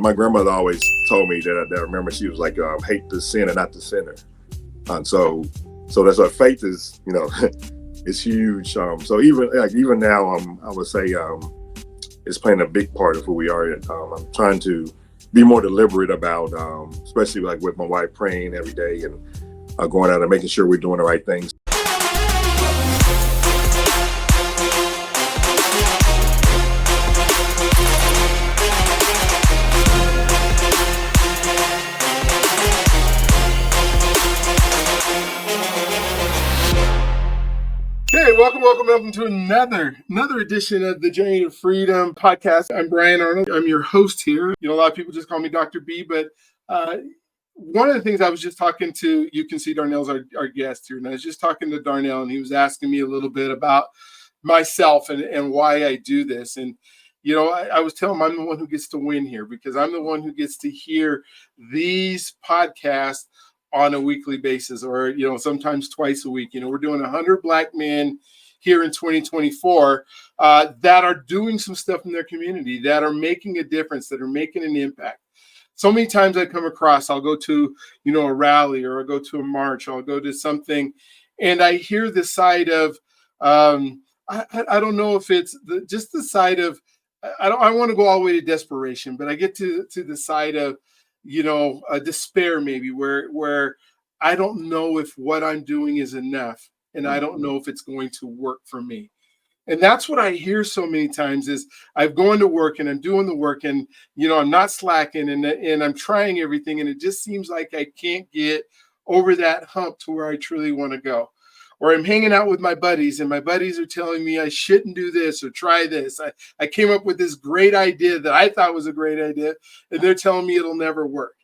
my grandmother always told me that I remember she was like, hate the sin and not the sinner. And so that's what faith is, it's huge. So even now, I would say it's playing a big part of who we are. I'm trying to be more deliberate about, especially like with my wife, praying every day and going out and making sure we're doing the right things. Hey, welcome to another edition of the Journey to Freedom podcast. I'm Brian Arnold. I'm your host here. A lot of people just call me Dr. B, but one of the things I was just talking to, you can see Darnell's our guest here, and I was just talking to Darnell, and he was asking me a little bit about myself and why I do this. And, I was telling him I'm the one who gets to win here because I'm the one who gets to hear these podcasts on a weekly basis, or sometimes twice a week. We're doing 100 Black men here in 2024 that are doing some stuff in their community, that are making a difference, that are making an impact. So many times I come across, I'll go to a rally, or I'll go to a march, or I'll go to something, and I hear the side of I don't know if it's just the side of I want to go all the way to desperation, but I get to the side of a despair, maybe where I don't know if what I'm doing is enough, and I don't know if it's going to work for me. And that's what I hear so many times is I'm going to work and I'm doing the work, and I'm not slacking, and I'm trying everything, and it just seems like I can't get over that hump to where I truly want to go. Or I'm hanging out with my buddies, and my buddies are telling me I shouldn't do this or try this. I came up with this great idea that I thought was a great idea, and they're telling me it'll never work.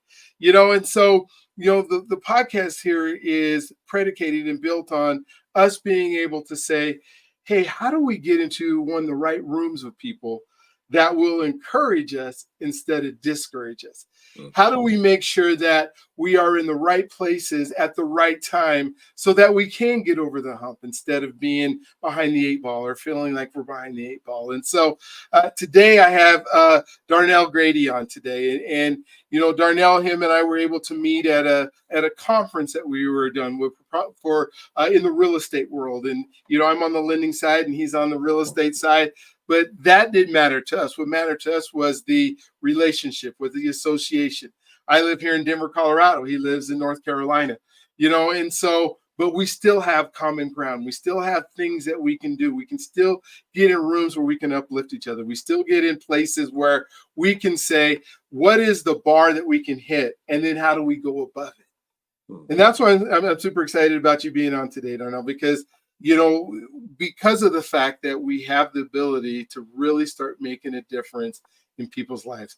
And so, the podcast here is predicated and built on us being able to say, hey, how do we get into the right rooms with people that will encourage us instead of discourage us? How do we make sure that we are in the right places at the right time so that we can get over the hump instead of being behind the 8 ball or feeling like we're behind the 8 ball? And so today I have Darnell Grady on today. And Darnell, him and I were able to meet at a conference that we were done with for in the real estate world. And, I'm on the lending side and he's on the real estate side. But that didn't matter to us. What mattered to us was the relationship with the association. I live here in Denver, Colorado. He lives in North Carolina, and so, but we still have common ground. We still have things that we can do. We can still get in rooms where we can uplift each other. We still get in places where we can say, what is the bar that we can hit? And then how do we go above it? And that's why I'm super excited about you being on today, Darnell, because because of the fact that we have the ability to really start making a difference in people's lives.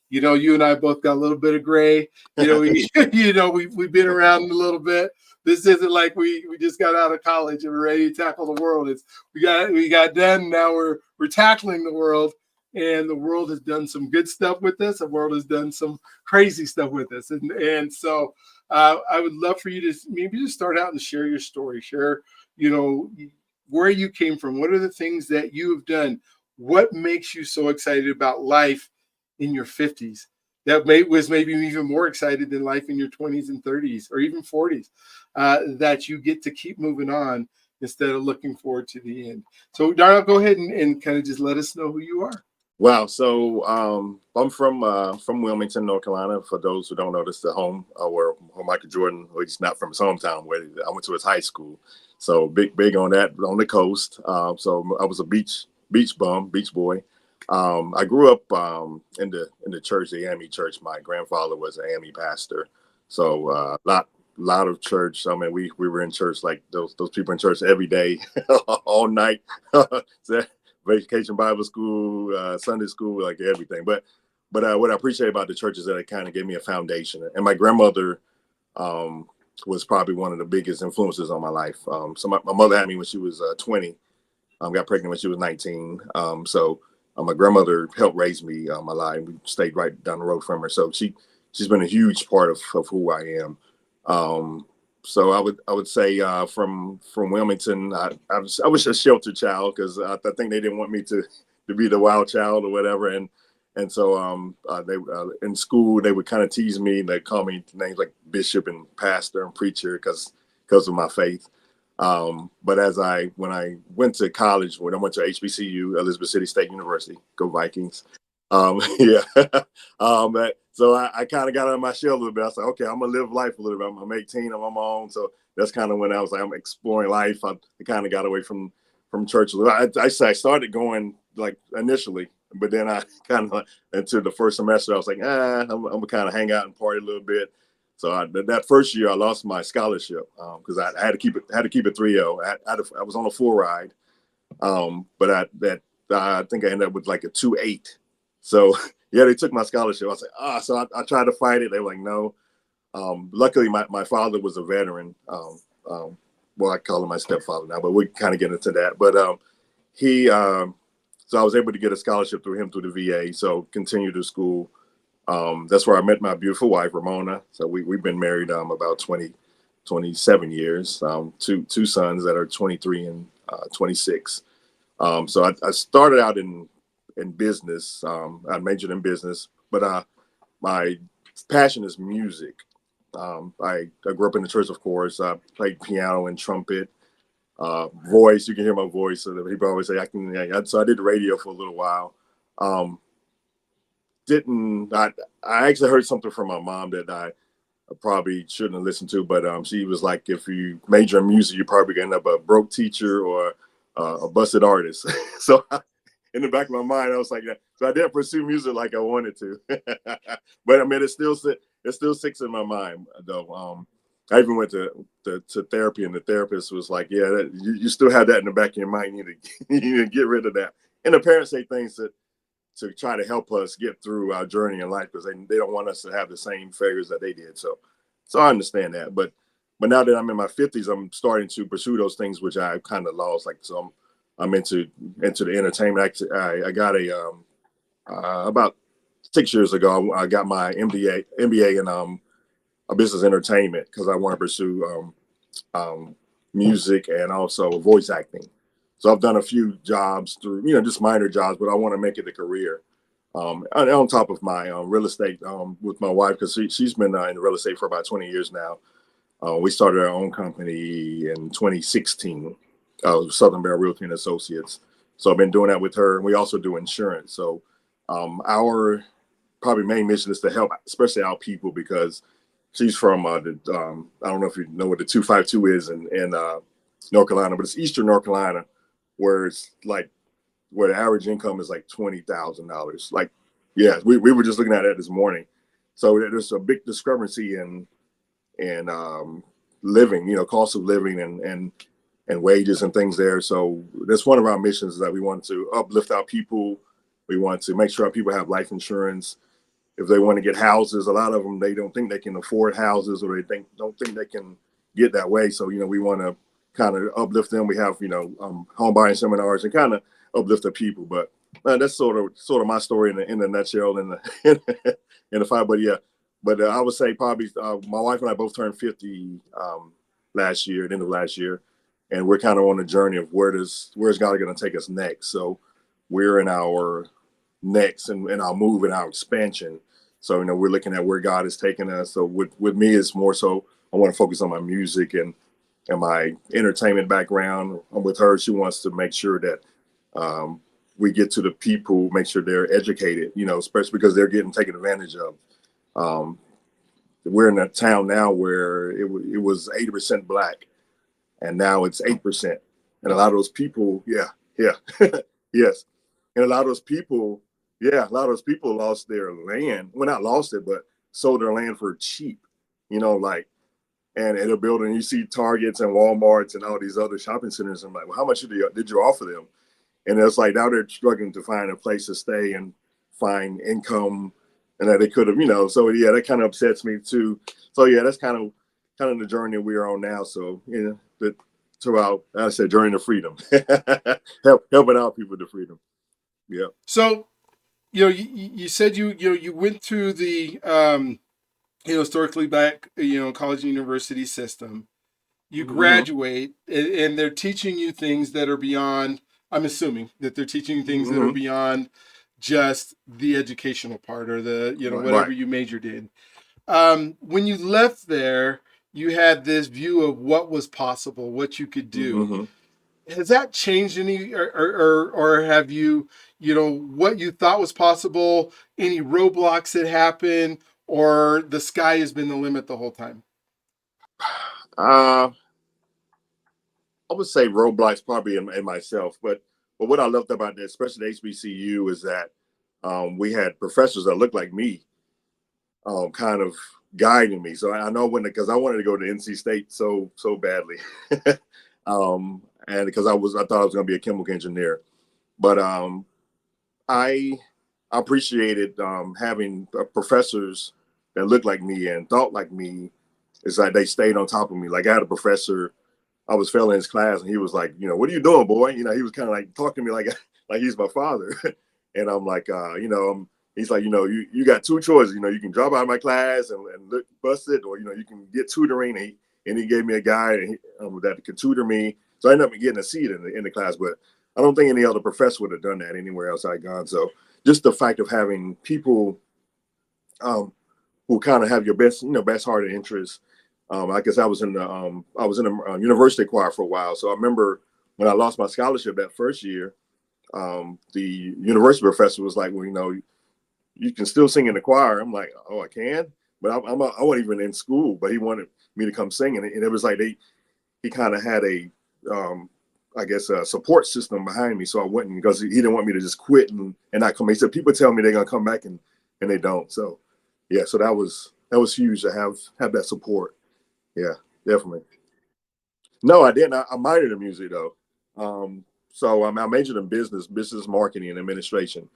You and I both got a little bit of gray. We've been around a little bit. This isn't like we just got out of college and we're ready to tackle the world. It's we got done. Now we're tackling the world, and the world has done some good stuff with us. The world has done some crazy stuff with us, and so I would love for you to maybe just start out and share your story. Share where you came from. What are the things that you have done? What makes you so excited about life in your 50s? That was maybe even more excited than life in your 20s and 30s or even 40s, that you get to keep moving on instead of looking forward to the end. So, Darnell, go ahead and kind of just let us know who you are. Wow. So I'm from Wilmington, North Carolina. For those who don't know, this is the home where Michael Jordan, well, he's not from his hometown, where I went to his high school. So big on that, on the coast. So I was a beach bum, beach boy. I grew up in the church, the AME church. My grandfather was an AME pastor. So a lot of church. I mean, we were in church like those people in church every day, all night. Vacation Bible school, Sunday school, like everything. But what I appreciate about the church is that it kind of gave me a foundation. And my grandmother was probably one of the biggest influences on my life. So my mother had me when she was 20, got pregnant when she was 19. So my grandmother helped raise me my life. We stayed right down the road from her. So she's been a huge part of who I am. So I would say from Wilmington, I was a sheltered child because I think they didn't want me to be the wild child or whatever. And And so they in school they would kind of tease me. They call me names like bishop and pastor and preacher because of my faith. But when I went to college, when I went to HBCU, Elizabeth City State University, go Vikings. Yeah. So I kind of got out of my shell a little bit. I was like, okay, I'm gonna live life a little bit. I'm 18. I'm on my own. So that's kind of when I was like, I'm exploring life. I kind of got away from church a little. I started going like initially, but then I kind of into the first semester, I was like, I'm gonna kind of hang out and party a little bit. So that first year, I lost my scholarship because I had to keep it 3.0. I was on a full ride, but I think I ended up with like a 2.8. So yeah, they took my scholarship. I was like, so I tried to fight it. They were like, no. Luckily, my father was a veteran. Well, I call him my stepfather now, but we kind of get into that. But he, so I was able to get a scholarship through him through the VA. So continue to school. That's where I met my beautiful wife, Ramona. So we've been married about 27 years. Two sons that are 23 and 26. So I started out in business. I majored in business, but my passion is music. I grew up in the church, of course. I played piano and trumpet, voice. You can hear my voice. So people always say I can. Yeah, so I did the radio for a little while. Um, didn't I actually heard something from my mom that I probably shouldn't have listened to, but she was like, if you major in music, you're probably gonna end up a broke teacher or a busted artist. So in the back of my mind, I was like, yeah. So I didn't pursue music like I wanted to, but I mean, it still sticks in my mind though. I even went to therapy, and the therapist was like, yeah, you still have that in the back of your mind. You need to, you need to get rid of that. And the parents say things to try to help us get through our journey in life because they don't want us to have the same failures that they did. So I understand that. But now that I'm in my 50s, I'm starting to pursue those things which I kind of lost. Like so I'm into the entertainment. I got about 6 years ago. I got my MBA in a business entertainment because I want to pursue music and also voice acting. So I've done a few jobs through, just minor jobs, but I want to make it a career. On top of my real estate with my wife, because she's been in real estate for about 20 years now. We started our own company in 2016, Southern Bear Realty and Associates. So I've been doing that with her. And we also do insurance. So our probably main mission is to help, especially our people, because she's from I don't know if you know what the 252 is in North Carolina, but it's Eastern North Carolina, where it's like where the average income is like $20,000. Like, yeah, we were just looking at it this morning. So there's a big discrepancy in living, cost of living and wages and things there. So that's one of our missions that we want to uplift our people. We want to make sure our people have life insurance. If they want to get houses, a lot of them they don't think they can afford houses, or they don't think they can get that way. So we want to kind of uplift them. We have home buying seminars and kind of uplift the people. But that's sort of my story in the nutshell in the in the five. But yeah, but I would say probably my wife and I both turned 50 last year, at the end of last year, and we're kind of on a journey of where's God going to take us next. So we're in our next and our move and our expansion. So we're looking at where God is taking us. So with me, it's more so I want to focus on my music and my entertainment background. With her, she wants to make sure that we get to the people, make sure they're educated, especially because they're getting taken advantage of. Um, we're in a town now where it was 80% black, and now it's 8%. And a lot of those people, yeah, yes. And a lot of those people, yeah, a lot of those people lost their land. Well, not lost it, but sold their land for cheap, like, and in a building, you see Targets and Walmarts and all these other shopping centers. I'm like, well, how much did you offer them? And it's like now they're struggling to find a place to stay and find income, and that they could have, So yeah, that kind of upsets me too. So yeah, that's kind of the journey we're on now. So that throughout, I said, journey to freedom, helping out people to freedom. Yeah. So, you said you went through the historically black college and university system. You Mm-hmm. graduate, and they're teaching you things that are beyond. I'm assuming that they're teaching you things that are Mm-hmm. beyond just the educational part or the, whatever Right. you majored in. When you left there, you had this view of what was possible, what you could do. Mm-hmm. Has that changed any, or have you, what you thought was possible, any roadblocks that happen, or the sky has been the limit the whole time? Uh, I would say roadblocks probably in myself, but what I loved about that, especially the HBCU, is that we had professors that looked like me, kind of guiding me. So I know because I wanted to go to NC State so badly, and because I thought I was going to be a chemical engineer, but I appreciated having professors that looked like me and thought like me. It's like they stayed on top of me. Like I had a professor, I was failing his class, and he was like, what are you doing, boy? He was kind of like talking to me like like he's my father, and I'm like, he's like, you got two choices. You can drop out of my class and look busted, or you can get tutoring. And he gave me a guy that could tutor me, so I ended up getting a seat in the class. But I don't think any other professor would have done that anywhere else I'd gone. So just the fact of having people who kind of have your best heart and interest. I guess I was in a university choir for a while. So I remember when I lost my scholarship that first year, the university professor was like, well, you can still sing in the choir. I'm like, oh, I can, but I wasn't even in school, but he wanted me to come sing, and it was like he kind of had I guess a support system behind me, so I wouldn't, because he didn't want me to just quit and not come. He said people tell me they're gonna come back and they don't. So yeah, so that was huge to have that support. Yeah, definitely. No, I didn't. I minored in music though. So I majored in business marketing and administration.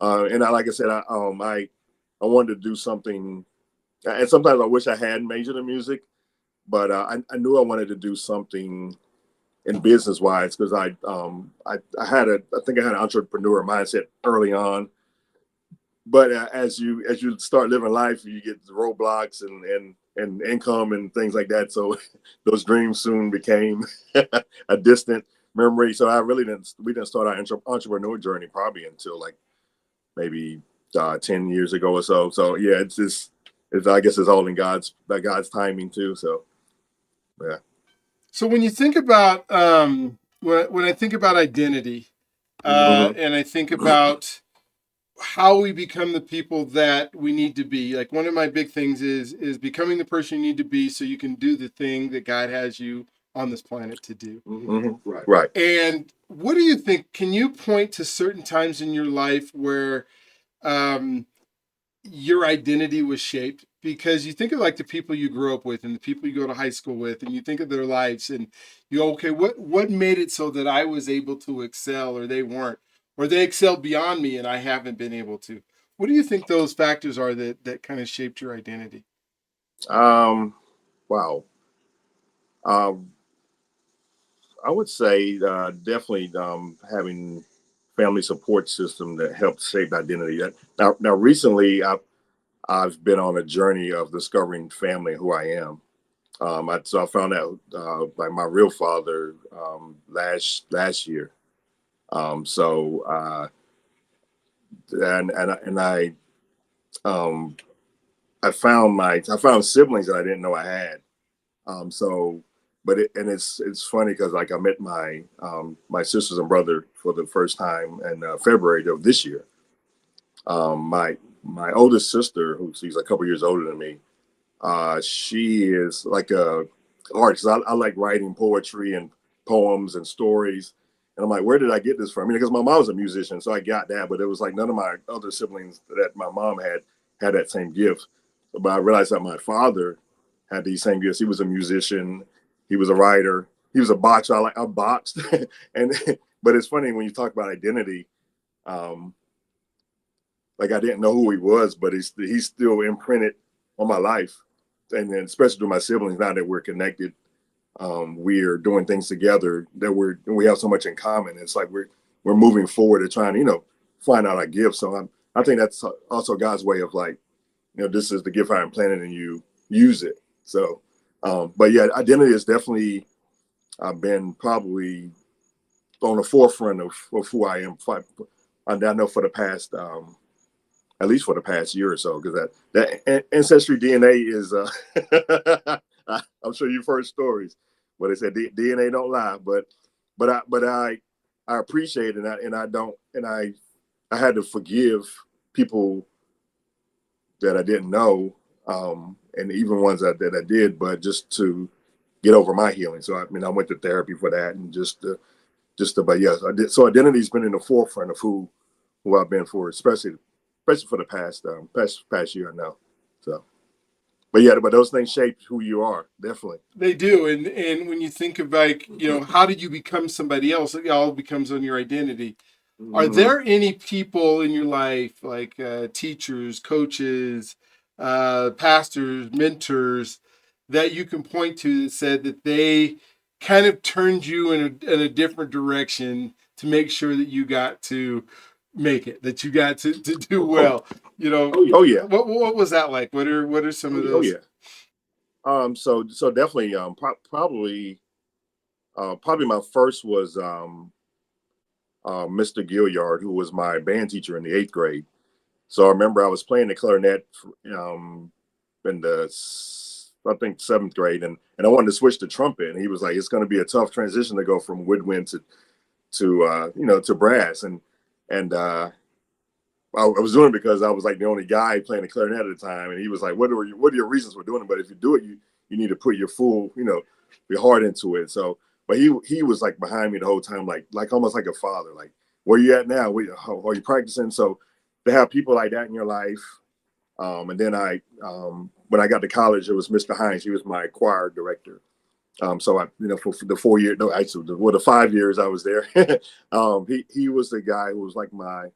And like I said, I wanted to do something. And sometimes I wish I had majored in music, but I knew I wanted to do something in business wise, because I think I had an entrepreneur mindset early on. But as you start living life, you get roadblocks and income and things like that. So those dreams soon became a distant memory. So we didn't start our entrepreneur journey probably until like maybe 10 years ago or so. So yeah, it's I guess it's all in God's timing too. So yeah. So when you think about, when I think about identity, Mm-hmm. and I think about how we become the people that we need to be, like one of my big things is becoming the person you need to be so you can do the thing that God has you on this planet to do. Mm-hmm. Right. And what do you think? Can you point to certain times in your life where um, your identity was shaped? Because you think of like the people you grew up with and the people you go to high school with, and you think of their lives, and you go, okay, what made it so that I was able to excel, or they weren't, or they excelled beyond me and I haven't been able to? What do you think those factors are that kind of shaped your identity? Wow. Um, I would say definitely having family support system that helped shape identity. Now recently I've been on a journey of discovering family, who I am. So I found out by my real father last year. So and um, I found siblings that I didn't know I had. So, but it's funny because like I met my sisters and brother for the first time in February of this year. My oldest sister, who she's a couple years older than me, she is like a artist. I like writing poetry and poems and stories. And I'm like, where did I get this from? I mean, because my mom was a musician, so I got that. But it was like none of my other siblings that my mom had that same gift. But I realized that my father had these same gifts. He was a musician. He was a writer. He was a boxer. I boxed, and but it's funny when you talk about identity. Um, like I didn't know who he was, but he's still imprinted on my life, and then especially to my siblings. Now that we're connected, we're doing things together that we have so much in common. It's like we're moving forward and trying to find out our gifts. So I think that's also God's way of like, this is the gift I implanted in you, use it. So, but yeah, identity has definitely been probably on the forefront of who I am I know for the past, at least for the past year or so, because that ancestry DNA is, I'm sure you've heard stories, but they said DNA don't lie. But I appreciate it, and I had to forgive people that I didn't know, and even ones that I did, but just to get over my healing. So I went to therapy for that, and but yes, I did. So identity's been in the forefront of who I've been for, especially for the past year now. So, but yeah, but those things shape who you are, definitely. They do, and when you think of like, how did you become somebody else? It all becomes on your identity. Are Mm-hmm. there any people in your life, like teachers, coaches, pastors, mentors, that you can point to that said that they kind of turned you in a different direction to make sure that you got to make it, that you got to do Oh, well? oh yeah, What was that like? What are some of oh those? yeah. So definitely, probably my first was Mr. Gilliard, who was my band teacher in the 8th grade. So I remember I was playing the clarinet in the, I think, 7th grade, and I wanted to switch to trumpet, and he was like, "It's going to be a tough transition to go from woodwind to brass," and I was doing it because I was like the only guy playing the clarinet at the time, and he was like, what are your reasons for doing it? But if you do it, you need to put your full, your heart into it." So, but he was like behind me the whole time, like almost like a father. Like, where you at now? How are you practicing? So to have people like that in your life, and then when I got to college, it was Mr. Hines. He was my choir director. So for the 4 years, no, actually, the 5 years I was there, he was the guy who was like my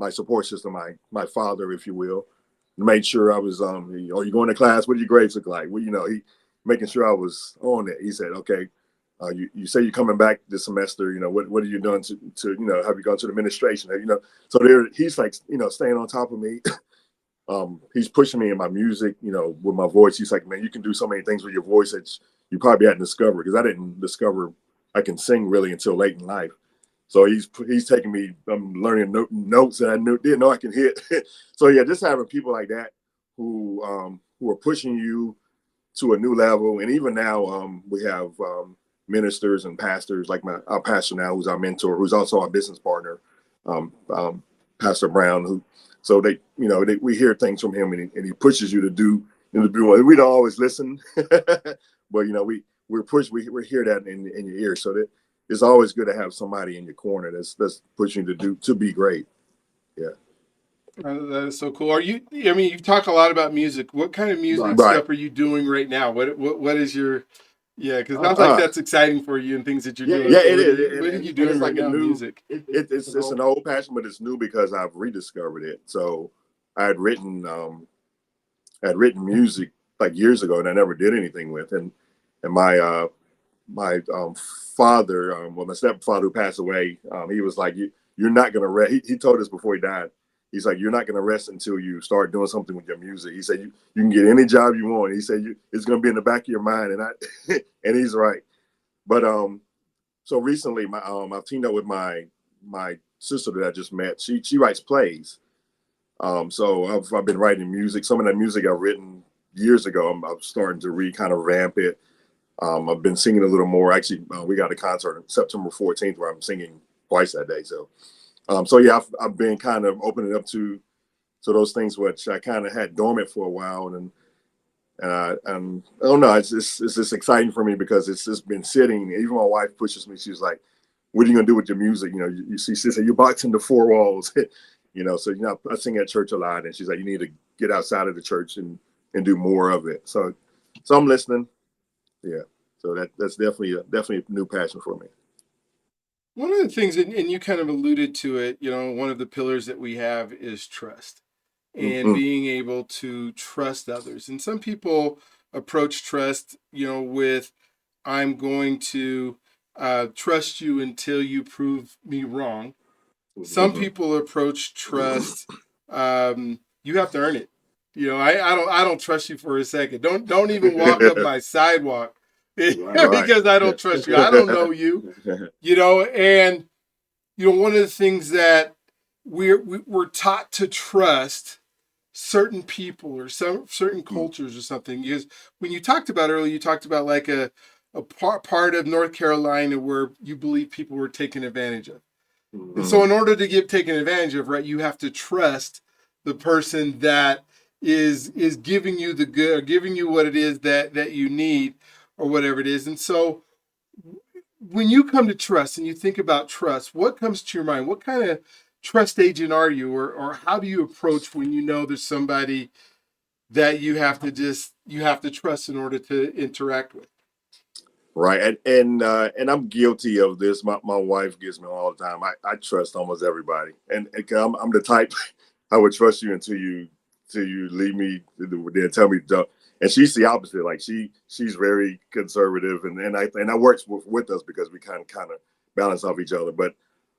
support system, my father, if you will. Made sure I was, are you going to class? What do your grades look like? Well, he making sure I was on it. He said, okay, you say you're coming back this semester. What are you doing to have you gone to the administration? So he's like, staying on top of me. He's pushing me in my music, with my voice. He's like, man, you can do so many things with your voice that you probably hadn't discovered, because I didn't discover I can sing really until late in life. So he's taking me. I'm learning notes that didn't know I can hit. So yeah, just having people like that who are pushing you to a new level. And even now, we have ministers and pastors, like our pastor now, who's our mentor, who's also our business partner, um, um, Pastor Brown. So we hear things from him, and he pushes you to do. We don't always listen, but we're pushed. We hear that in your ear. So that it's always good to have somebody in your corner that's pushing you to be great. Yeah. That is so cool. You talk a lot about music. What kind of music Right. stuff are you doing right now? What is your, yeah, because it sounds like Uh, that's exciting for you and things that you're yeah, doing. yeah, So it is, what are and, you and doing it's right like a now in new. music? It's an old passion, but it's new because I've rediscovered it. So I had written music like years ago, and I never did anything with. And my father, my stepfather who passed away, he was like, you're not gonna rest. He told us before he died. He's like, you're not gonna rest until you start doing something with your music. He said, you can get any job you want. He said, it's gonna be in the back of your mind, and and he's right. But so recently, I've teamed up with my sister that I just met. She writes plays. So I've been writing music. Some of that music I've written years ago, I'm starting to kind of ramp it. I've been singing a little more. Actually, we got a concert on September 14th where I'm singing twice that day. So yeah, I've been kind of opening up to those things which I kind of had dormant for a while, and I don't know. It's just exciting for me because it's just been sitting. Even my wife pushes me. She's like, "What are you gonna do with your music?" You see, she said, "You're boxing the four walls." So I sing at church a lot, and she's like, "You need to get outside of the church and do more of it." So I'm listening. Yeah. So that's definitely a new passion for me. One of the things, and you kind of alluded to it, one of the pillars that we have is trust and Mm-hmm. being able to trust others. And some people approach trust, with, I'm going to trust you until you prove me wrong. Some Mm-hmm. people approach trust, you have to earn it. I don't trust you for a second. Don't even walk up my sidewalk Right. because I don't trust you. I don't know you. And one of the things that we're taught to trust certain people or some certain cultures or something. Because when you talked about earlier, you talked about like a part of North Carolina where you believe people were taken advantage of. And so Mm-hmm. in order to get taken advantage of, right, you have to trust the person that is giving you the good, or giving you what it is that you need, or whatever it is. And so when you come to trust and you think about trust, what comes to your mind? What kind of trust agent are you, or how do you approach when you know there's somebody that you have to trust in order to interact with? Right, and I'm guilty of this. My wife gives me all the time. I trust almost everybody, and I'm the type I would trust you until you leave me, then tell me don't. And she's the opposite. Like she's very conservative, and I works with us because we kind of balance off each other. But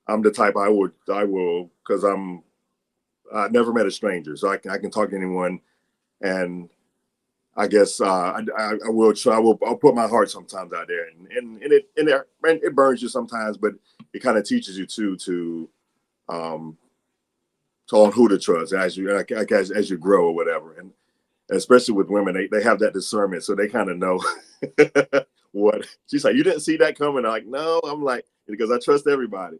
I'm the type I will because I never met a stranger, so I can talk to anyone, and I guess I will try. I'll put my heart sometimes out there, and it burns you sometimes, but it kind of teaches you too um, to on who to trust as you as you grow or whatever, and especially with women, they have that discernment, so they kind of know what she's like. You didn't see that coming. I'm like, no, I'm like because I trust everybody,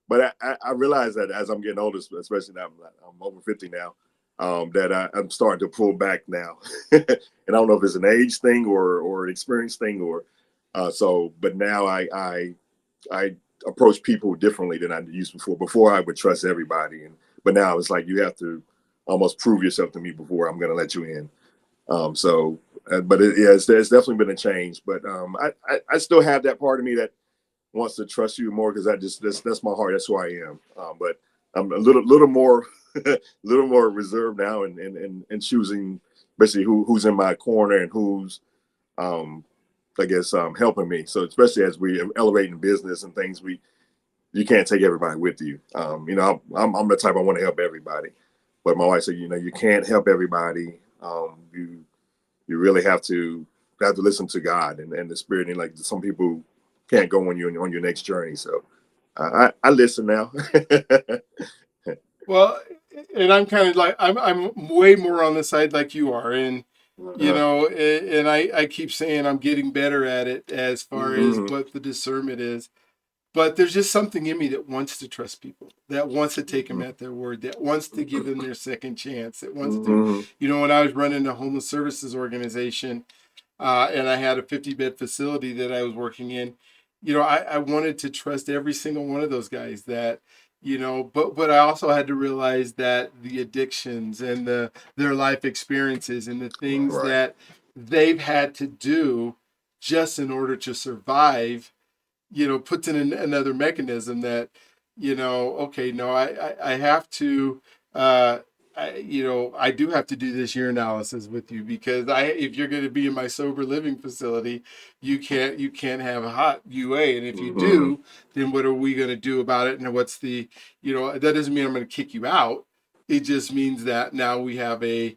but I realize that as I'm getting older, especially now I'm over 50 now, that I'm starting to pull back now, and I don't know if it's an age thing or an experience thing or so. But now I approach people differently than I used before. Before I would trust everybody, but now it's like you have to almost prove yourself to me before I'm going to let you in. But yeah, there's definitely been a change. But I still have that part of me that wants to trust you more because that's my heart. That's who I am. But I'm a little more little more reserved now and choosing basically who's in my corner and who's um, I guess helping me. So especially as we elevate in business and things, you can't take everybody with you. I'm the type I want to help everybody, but my wife said, you can't help everybody. You really have to listen to God and the Spirit. And like some people can't go on your next journey. So I listen now. Well, and I'm kind of like I'm way more on the side like you are, and uh, and I keep saying I'm getting better at it as far as mm-hmm, what the discernment is. But there's just something in me that wants to trust people, that wants to take them mm-hmm, at their word, that wants to give them their second chance, that wants to, mm-hmm, when I was running a homeless services organization, and I had a 50-bed facility that I was working in, I wanted to trust every single one of those guys that, but I also had to realize that the addictions and their life experiences and the things right. that they've had to do just in order to survive, puts in another mechanism that, okay, no, I have to, I do have to do this year analysis with you because if you're going to be in my sober living facility, you can't have a hot UA. And if you Mm-hmm, do, then what are we going to do about it? And what's that doesn't mean I'm going to kick you out. It just means that now we have an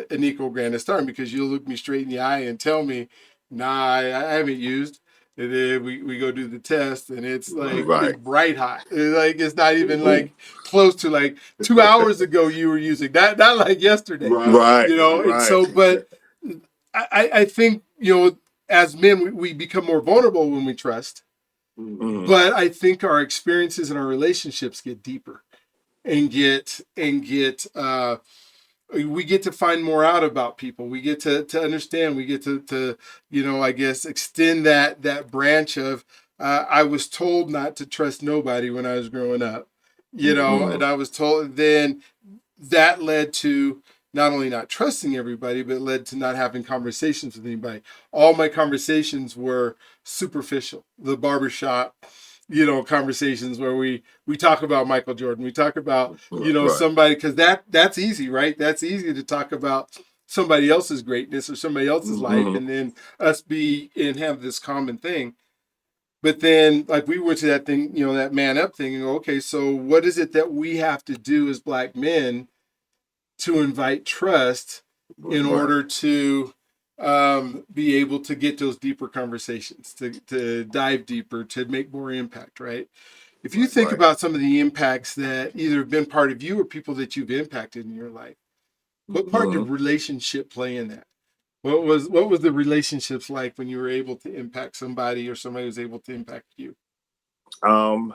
equal grand start because you'll look me straight in the eye and tell me, nah, I haven't used. And then we go do the test, and it's right. bright hot. It's not even Ooh, like close to like 2 hours ago you were using that, not like yesterday. right. And Right. so, but I think as men we become more vulnerable when we trust, Mm-hmm, but I think our experiences and our relationships get deeper and get we get to find more out about people. We get to understand. We get to I guess extend that branch of. I was told not to trust nobody when I was growing up, mm-hmm, and I was told then that led to not only not trusting everybody, but it led to not having conversations with anybody. All my conversations were superficial. The barbershop, conversations where we talk about Michael Jordan. We talk about, right. somebody because that's easy, right? That's easy to talk about somebody else's greatness or somebody else's life, Mm-hmm, and then us be and have this common thing. But then, like we went to that thing, that man up thing, and go, okay, so what is it that we have to do as black men to invite trust in right. order to be able to get those deeper conversations, to dive deeper, to make more impact, right? If you think Right. about some of the impacts that either have been part of you or people that you've impacted in your life, what part did Hmm. relationship play in that? What was the relationships like when you were able to impact somebody or somebody was able to impact you? Um,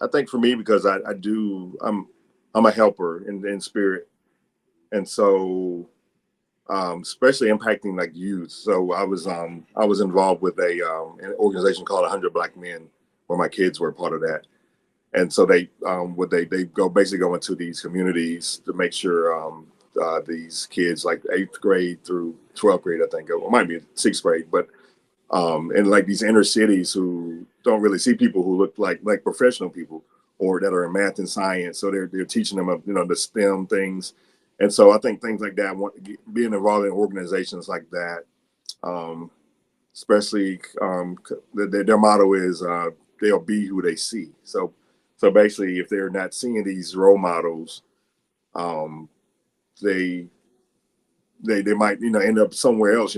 I think for me, because I do, I'm a helper in spirit. And so, especially impacting like youth. So I was involved with an organization called 100 Black Men, where my kids were part of that. And so they go basically go into these communities to make sure these kids like eighth grade through 12th grade, I think, or it might be sixth grade, but in like these inner cities who don't really see people who look like professional people or that are in math and science. So they're teaching them, the STEM things. And so I think things like that, being involved in organizations like that, um, especially their motto is they'll be who they see. So basically, if they're not seeing these role models, um, they they might end up somewhere else.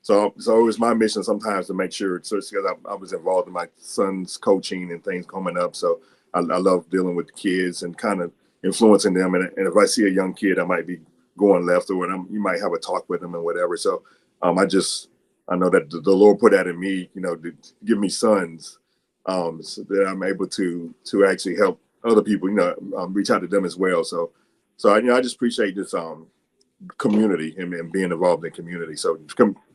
So it was my mission sometimes to make sure, so because I was involved in my son's coaching and things coming up. So I love dealing with kids and kind of influencing them. And if I see a young kid, I might be going left or what, you might have a talk with them and whatever. So I know that the Lord put that in me, to give me sons, so that I'm able to actually help other people, reach out to them as well. So I just appreciate this community and being involved in community. So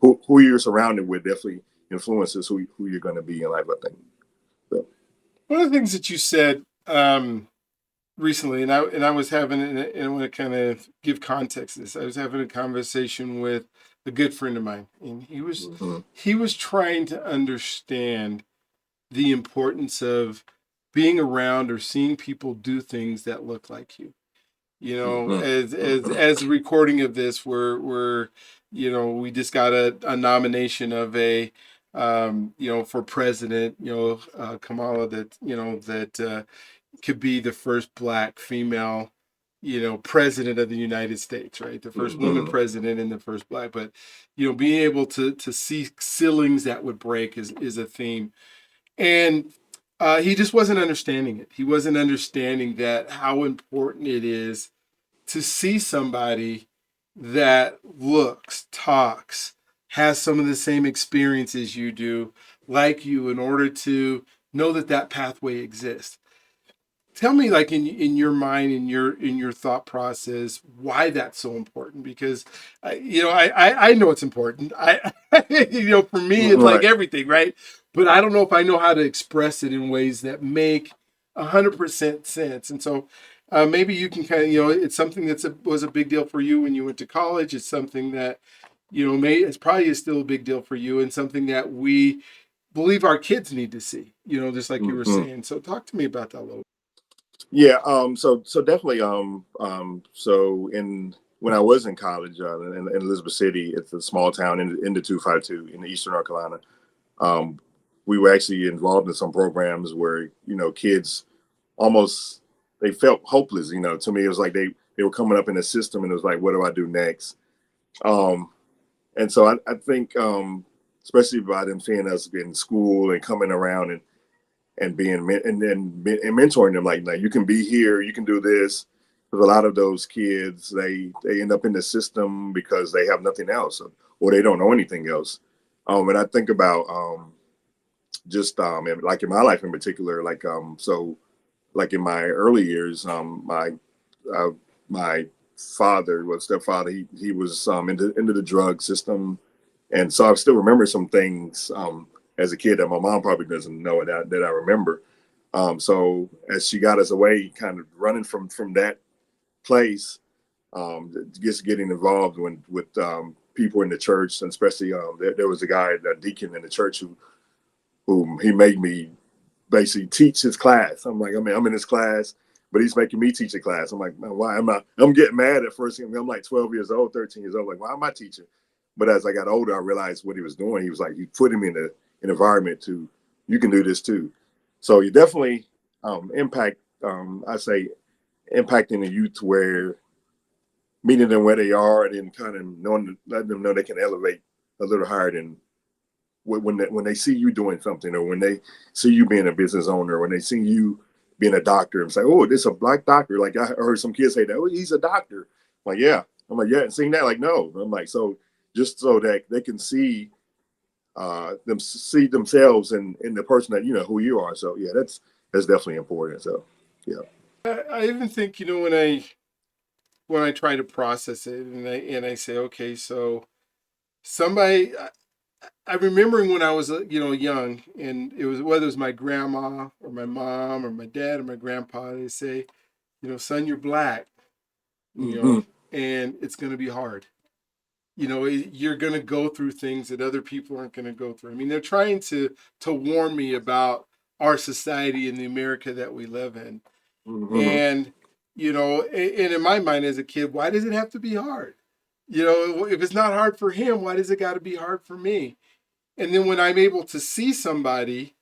who you're surrounded with definitely influences who you're going to be in life, I think. So. One of the things that you said recently, and I was having, and I want to kind of give context to this. I was having a conversation with a good friend of mine, and Mm-hmm. he was trying to understand the importance of being around or seeing people do things that look like you. Mm-hmm. As a recording of this, we're we just got a nomination of a for president, Kamala, that could be the first Black female president of the United States, right? The first woman Mm-hmm. president and the first Black. But being able to see ceilings that would break is a theme. And he just wasn't understanding it. He wasn't understanding that how important it is to see somebody that looks, talks, has some of the same experiences you do, like you, in order to know that that pathway exists. Tell me, like, in your mind, in your thought process, why that's so important. Because I know it's important. I for me it's like Right. everything, right? But I don't know if I know how to express it in ways that make 100% sense. And so maybe you can kind of, it's something was a big deal for you when you went to college. It's something that it's probably is still a big deal for you, and something that we believe our kids need to see, just like you were Mm-hmm. saying. So talk to me about that a little. Yeah. So definitely. So in when I was in college in Elizabeth City, it's a small town in the 252 in the Eastern North Carolina. Um, we were actually involved in some programs where kids almost they felt hopeless. To me, it was like they were coming up in the system, and it was like, what do I do next? Um, and so I think, especially by them seeing us in school and coming around and being and mentoring them, like you can be here, you can do this. Because a lot of those kids, they end up in the system because they have nothing else, or they don't know anything else. And I think about just like in my life in particular, like in my early years, uh, my father, was stepfather, he was into the drug system, and so I still remember some things as a kid that my mom probably doesn't know that I remember. So as she got us away, kind of running from that place, just getting involved with people in the church, and especially there was a guy, a deacon in the church whom he made me basically teach his class. I'm like, I mean, I'm in his class, but he's making me teach a class. I'm like, man, why am I? I'm getting mad at first. I'm like 12 years old, 13 years old. Like, why am I teaching? But as I got older, I realized what he was doing. He was like, you put him in an environment you can do this too. So you definitely impact, I say, impacting the youth where meeting them where they are and then kind of letting them know they can elevate a little higher when they see you doing something, or when they see you being a business owner, when they see you being a doctor, and say, "Oh, this is a black doctor." Like I heard some kids say that, "Oh, he's a doctor." I'm like, yeah. I'm like, yeah, and seeing that, like, no. I'm like, so just so that they can see them see themselves in the person that who you are. So yeah, that's definitely important. So yeah. I even think, when I try to process it, and I say, okay, so somebody, I remembering when I was young, and it was, whether it was my grandma or my mom or my dad or my grandpa, they say, son, you're black, you Mm-hmm. know, and it's going to be hard. You're going to go through things that other people aren't going to go through. I mean, they're trying to warn me about our society and the America that we live in. Mm-hmm. And, and in my mind as a kid, why does it have to be hard? If it's not hard for him, why does it got to be hard for me? And then when I'm able to see somebody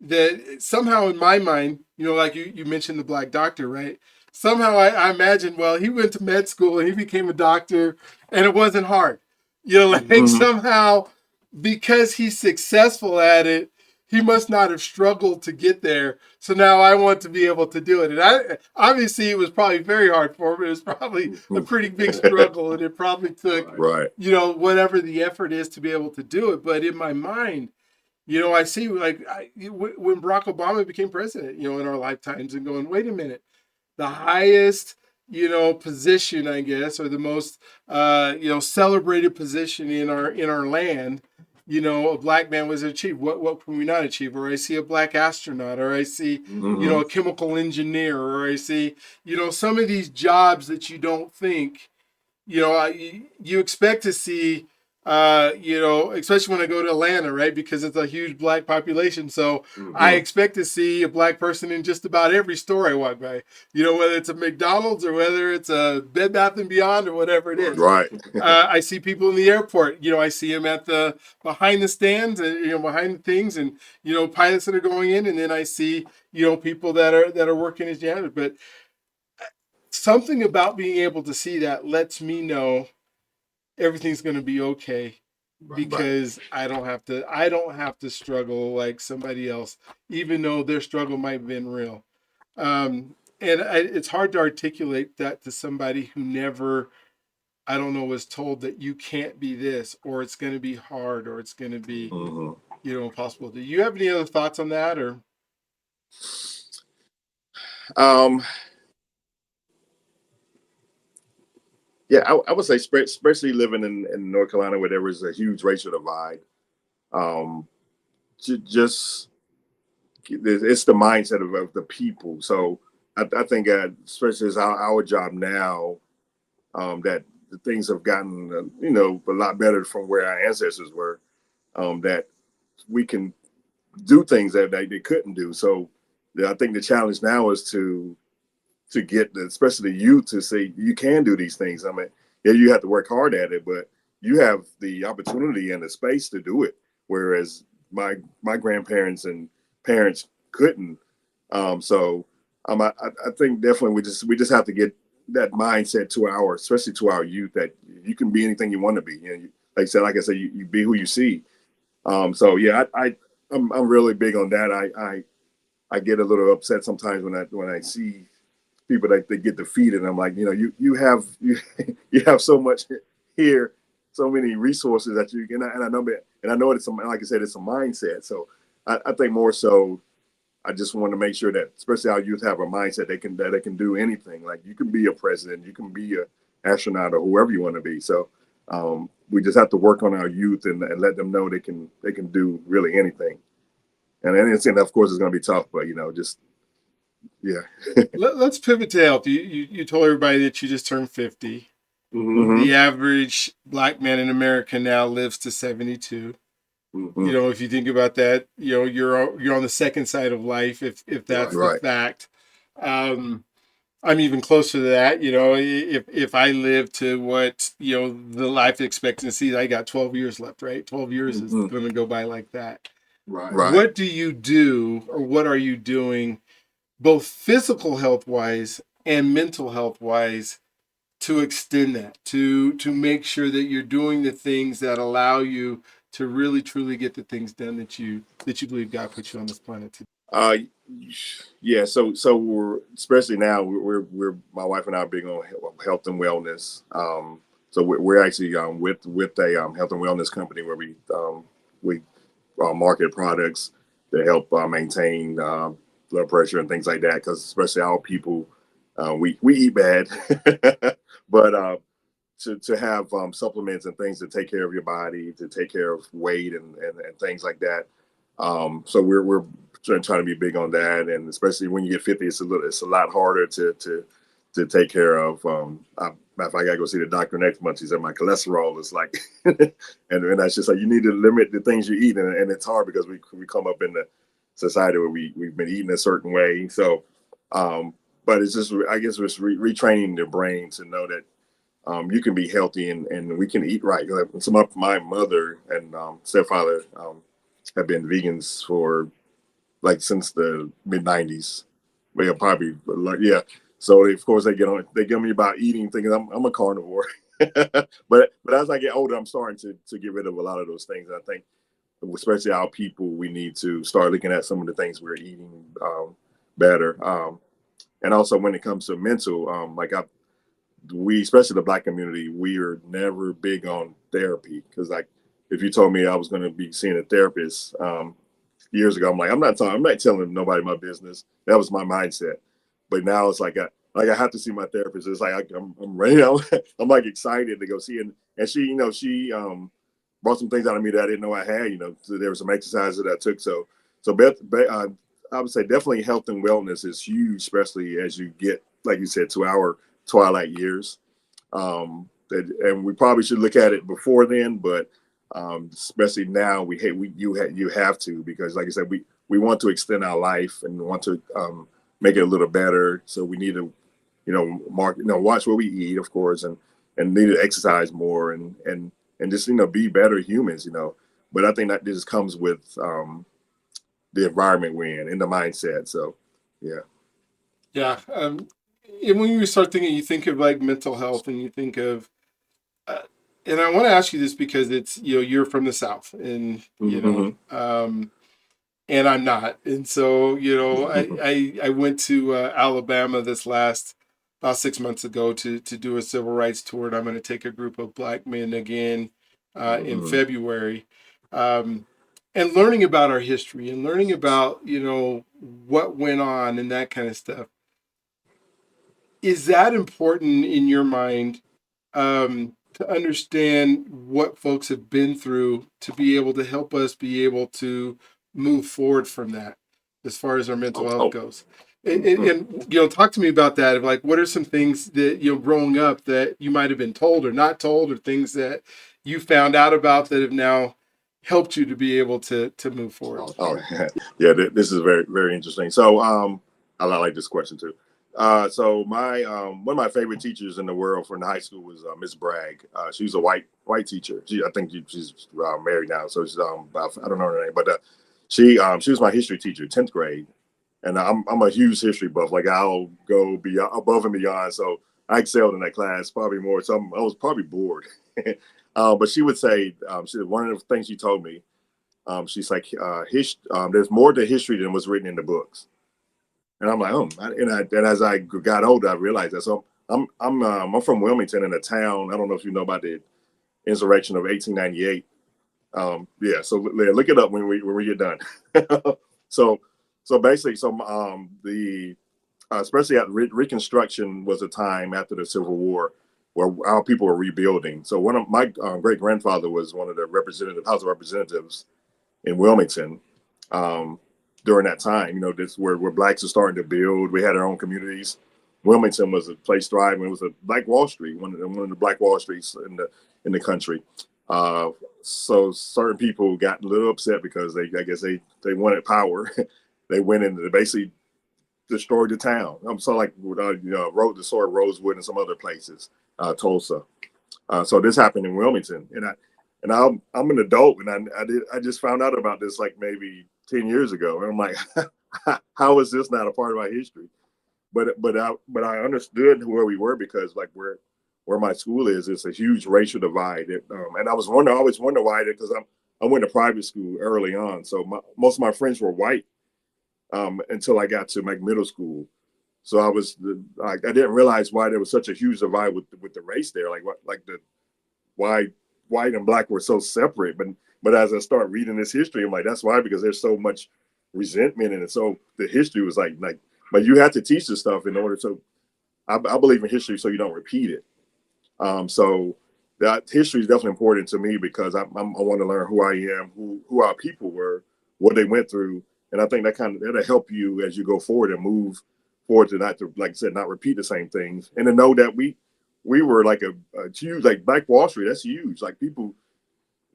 that somehow in my mind, like you mentioned the black doctor, right? Somehow I imagine, well, he went to med school and he became a doctor and it wasn't hard. Like Mm-hmm. somehow because he's successful at it, he must not have struggled to get there. So now I want to be able to do it. And obviously it was probably very hard for him. It was probably a pretty big struggle and it probably took, Right. whatever the effort is to be able to do it. But in my mind, I see when Barack Obama became president, in our lifetimes, and going, wait a minute, the highest, position, I guess, or the most, celebrated position in our land, a black man was achieved. What can we not achieve? Or I see a black astronaut, or I see, Mm-hmm. a chemical engineer, or I see, some of these jobs that you don't think you expect to see, especially when I go to Atlanta, right? Because it's a huge black population. So I Mm-hmm. expect to see a black person in just about every store I walk by, whether it's a McDonald's or whether it's a Bed Bath and Beyond or whatever it is. Right. I see people in the airport, I see them at the behind the stands and, behind the things and, pilots that are going in. And then I see, people that are working as janitors. But something about being able to see that lets me know everything's going to be okay Right. because I don't have to struggle like somebody else, even though their struggle might have been real. It's hard to articulate that to somebody who never, I don't know, was told that you can't be this, or it's going to be hard, or it's going to be, Mm-hmm. impossible. Do you have any other thoughts on that? Or Um. Yeah, I would say, especially living in North Carolina, where there was a huge racial divide. Um. Just it's the mindset of the people. So I think, especially as our job now, that the things have gotten a lot better from where our ancestors were. That we can do things that they couldn't do. So yeah, I think the challenge now is to get especially the youth to say you can do these things. I mean, yeah, you have to work hard at it, but you have the opportunity and the space to do it. Whereas my grandparents and parents couldn't. So I think definitely we just have to get that mindset to especially to our youth, that you can be anything you want to be. Like I said, you be who you see. So yeah, I'm really big on that. I get a little upset sometimes when I see people that they get defeated. And I'm like, you have you have so much here, so many resources that you can, and I know it's like I said, it's a mindset. So I think more so, I just want to make sure that especially our youth have a mindset they can do anything. Like you can be a president, you can be a astronaut, or whoever you want to be. So we just have to work on our youth and let them know they can do really anything. And of course it's going to be tough, but just yeah. let's pivot to health. You told everybody that you just turned 50. Mm-hmm. The average black man in America now lives to 72. Mm-hmm. If you think about that, you're on the second side of life, if that's the Right. fact. Um, I'm even closer to that. If I live to what the life expectancy, I got 12 years left, right? 12 years is Mm-hmm. going to go by like that. Right. What do you do, or what are you doing, both physical health wise and mental health wise, to extend that, to make sure that you're doing the things that allow you to really truly get the things done that you believe God put you on this planet to? Uh, yeah. So we're especially now we're my wife and I are big on health and wellness. So we're actually with a health and wellness company where we market products that help maintain blood pressure and things like that. Because especially our people, we eat bad, but to have supplements and things to take care of your body, to take care of weight and things like that. So we're trying to be big on that, and especially when you get 50, it's a lot harder to take care of. If I gotta go see the doctor next month, she said my cholesterol is like, and that's just like you need to limit the things you eat, and it's hard because we come up in the society where we've been eating a certain way. So, but it's just I guess it's retraining the brain to know that you can be healthy and we can eat right. Like, so my mother and stepfather have been vegans for like since the mid 90s. They are probably like yeah. So of course they get me about eating, thinking I'm a carnivore. but as I get older, I'm starting to get rid of a lot of those things. And I think especially our people, we need to start looking at some of the things we're eating better. And also when it comes to mental, we, especially the Black community, we are never big on therapy because like if you told me I was going to be seeing a therapist years ago, I'm like I'm not telling nobody my business. That was my mindset. But now it's like I have to see my therapist. It's like I'm ready. I'm like excited to go see it. And she brought some things out of me that I didn't know I had. So there were some exercises that I took. So I would say definitely health and wellness is huge, especially as you get, like you said, to our twilight years. And we probably should look at it before then, but especially now, you have to, because, like I said, we want to extend our life and want to make it a little better. So we need to, watch what we eat, of course, and need to exercise more and just be better humans. But I think that this comes with the environment we're in and the mindset. So, yeah. Yeah. And when you start thinking, you think of like mental health, and you think of, uh, and I want to ask you this because it's, you're from the South, and, and I'm not. And so, I went to Alabama this last about 6 months ago to do a civil rights tour. And I'm going to take a group of Black men again in February. And learning about our history and learning about, what went on and that kind of stuff. Is that important in your mind, to understand what folks have been through to be able to help us be able to move forward from that as far as our mental health goes? And talk to me about that. Of like, what are some things that, growing up that you might have been told or not told, or things that you found out about that have now helped you to be able to move forward? Oh, yeah, this is very, very interesting. So, I like this question too. So my one of my favorite teachers in the world from the high school was Miss Bragg. She was a white teacher. I think she's married now, so she's I don't know her name, but she was my history teacher, 10th grade, and I'm a huge history buff. Like I'll go above and beyond. So I excelled in that class probably more. So I was probably bored. But she would say, one of the things she told me. She's like, there's more to history than was written in the books. And I'm like, and as I got older, I realized that. So I'm from Wilmington, in a town. I don't know if you know about the insurrection of 1898. Yeah, so look it up when we get done. so so basically, the especially at Reconstruction was a time after the Civil War where our people were rebuilding. So one of my great grandfather was one of the House of Representatives in Wilmington during that time. This where blacks are starting to build. We had our own communities. Wilmington was a place thriving. It was a Black Wall Street, one of the Black Wall Streets in the country. So certain people got a little upset because I guess they wanted power. They went in. They basically destroyed the town. So like wrote the sword Rosewood and some other places, Tulsa. So this happened in Wilmington, and I'm an adult, and I just found out about this like maybe 10 years ago, and I'm like, how is this not a part of my history? But I understood where we were because like where my school is, it's a huge racial divide, and I always wonder why, because I went to private school early on, so most of my friends were white until I got to like middle school. So I didn't realize why there was such a huge divide with the race there, like what like the why white and black were so separate. But as I start reading this history, I'm like, that's why, because there's so much resentment in it. So the history was like, but you have to teach this stuff in order to. I believe in history so you don't repeat it. So that history is definitely important to me because I want to learn who I am, who our people were, what they went through, and I think that'll help you as you go forward and move forward to not to, like I said, not repeat the same things, and to know that we were like a huge, like Black Wall Street. That's huge. Like people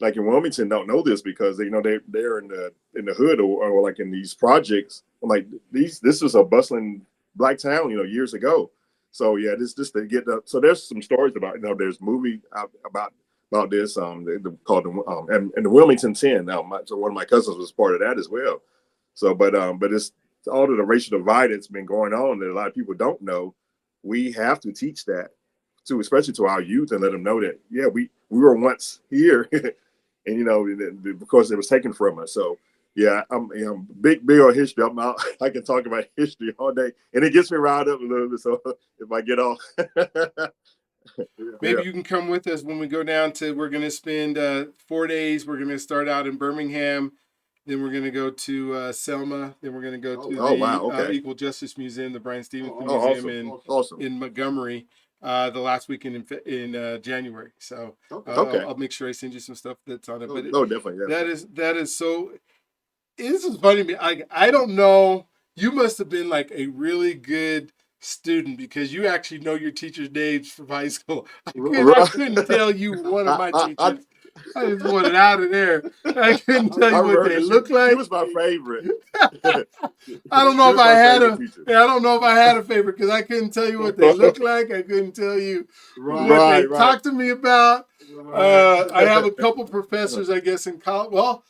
like in Wilmington don't know this because they're in the hood, or like in these projects. I'm like, this was a bustling black town, years ago. So yeah, this to get the, so there's some stories about, there's movie about this called and the Wilmington 10. Now so one of my cousins was part of that as well. So but it's all of the racial divide that's been going on that a lot of people don't know. We have to teach that to, especially to our youth, and let them know that, yeah, we were once here and because it was taken from us. So yeah, I'm big on history. I can talk about history all day, and it gets me riled up a little bit. So if I get off, Maybe yeah. you can come with us when we go down to. We're going to spend 4 days. We're going to start out in Birmingham, then we're going to go to Selma, then we're going to go to Oh wow, the okay. Equal Justice Museum, the Brian Stevenson Oh, Museum awesome. in Montgomery, the last weekend in January. So Okay. I'll make sure I send you some stuff that's on it. But No, definitely, that definitely. is so. This is funny to me. I don't know. You must have been like a really good student because you actually know your teachers' names from high school. I Right. couldn't tell you one of my I teachers. I just wanted out of there. I couldn't tell I you what remember they because look she like. was my favorite. I don't She know if was I my had favorite a. teacher. I don't know if I had a favorite because I couldn't tell you what they look like. I couldn't tell you what they Right. talked to me about. I have a couple professors, I guess, in college. Well,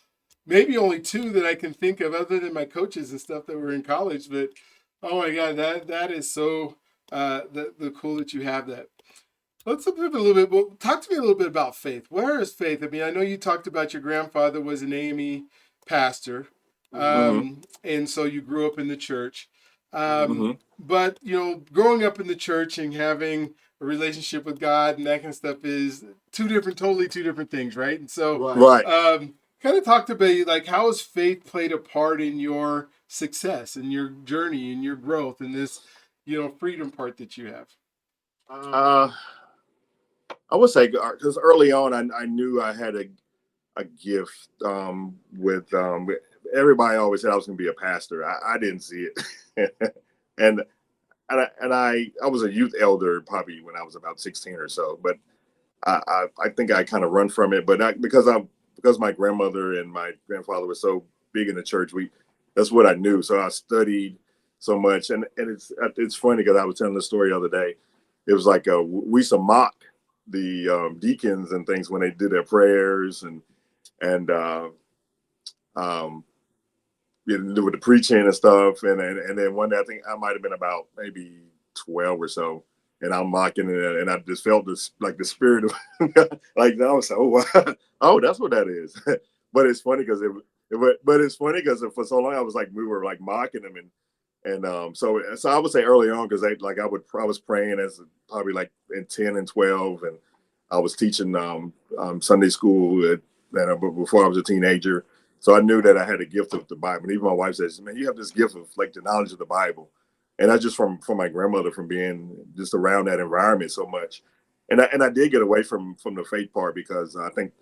maybe only two that I can think of, other than my coaches and stuff that were in college. But oh my God, that is so the cool that you have that. Let's move a little bit. Well, talk to me a little bit about faith. Where is faith? I mean, I know you talked about your grandfather was an AME pastor, Hmm. and so you grew up in the church. Hmm. But growing up in the church and having a relationship with God and that kind of stuff is totally two different things, right? And so, Right. kind of talk about like how has faith played a part in your success and your journey and your growth and this, freedom part that you have. Uh, I would say because early on, I knew I had a gift with everybody always said I was going to be a pastor. I didn't see it, and I was a youth elder probably when I was about 16 or so. But I think I kind of run from it. But because my grandmother and my grandfather were so big in the church, that's what I knew. So I studied so much, and it's funny because I was telling the story the other day. It was like we used to mock the deacons and things when they did their prayers and um, with the preaching and stuff. And then one day I think I might have been about maybe 12 or so, and I'm mocking it, and I just felt this like the spirit of like I was like, oh wow, oh that's what that is. But it's funny because but it's funny because for so long I was like we were like mocking them and I would say early on because I was praying as probably like in 10 and 12, and I was teaching Sunday school before I was a teenager. So I knew that I had a gift of the Bible. And even my wife says, "Man, you have this gift of like the knowledge of the Bible," and that's just from my grandmother, from being just around that environment so much. And I did get away from the faith part because I think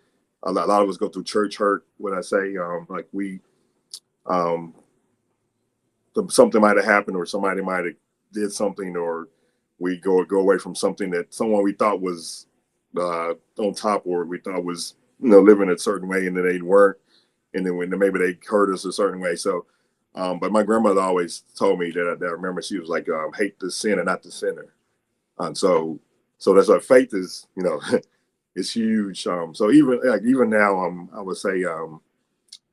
a lot of us go through church hurt. When I say like we um, something might have happened, or somebody might have did something, or we go away from something that someone we thought was on top, or we thought was living a certain way, and then they weren't, and then when maybe they hurt us a certain way. So, but my grandmother always told me that I remember she was like, hate the sin and not the sinner. And so that's why faith is, is huge. So even now, I would say